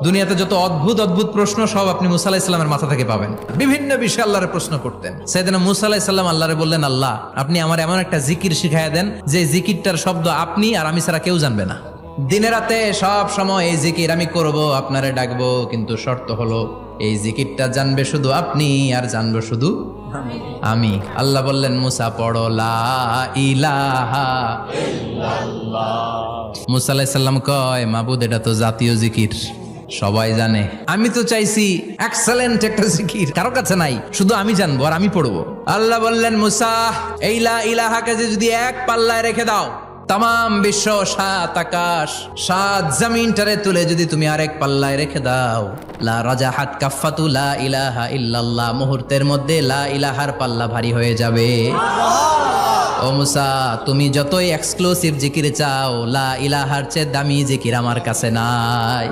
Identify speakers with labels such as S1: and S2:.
S1: দুনিয়াতে যত অদ্ভুত অদ্ভুত প্রশ্ন সব আপনি মুসা আলাইহিস সালামের মাথা থেকে পাবেন। বিভিন্ন বিষয়ে আল্লাহরে প্রশ্ন করতেন। সাইয়েদনা মুসা আলাইহিস সালাম আল্লাহরে বললেন, আল্লাহ আপনি আমার এমন একটা জিকির শিখাইয়া দেন যে জিকিরটার শব্দ আপনি আর আমি ছাড়া কেউ জানবে না। দিনে রাতে সব সময় এই জিকির আমি করব, আপনারে ডাকবো, কিন্তু শর্ত হলো এই জিকিরটা জানবে শুধু আপনি আর জানবো শুধু আমি। আল্লাহ বললেন, মুসা পড়ো লা ইলাহা ইল্লাল্লাহ। মুসা আলাইহিস সালাম কয়, মাবুদ এটা তো জাতীয় জিকির, সবাই জানে। আমি তো চাইছি এক্সেলেন্ট একটা জিকির, কারো কাছে নাই, শুধু আমি জানবো আর আমি পড়বো। আল্লাহ বললেন, মুসা এই লা ইলাহাকে যদি এক পাল্লায় রেখে দাও, তাম বিশ্ব, 7 আকাশ 7 জমিনটারে তুলে যদি তুমি আরেক পাল্লায় রেখে দাও, লা রাজাহাত কাফাতু লা ইলাহা ইল্লাল্লাহ, মুহূর্তের মধ্যে লা ইলাহার পাল্লা ভারী হয়ে যাবে। ও মুসা, তুমি যতই এক্সক্লুসিভ জিকির চাও, লা ইলাহার চেয়ে দামি জিকির আমার কাছে নাই।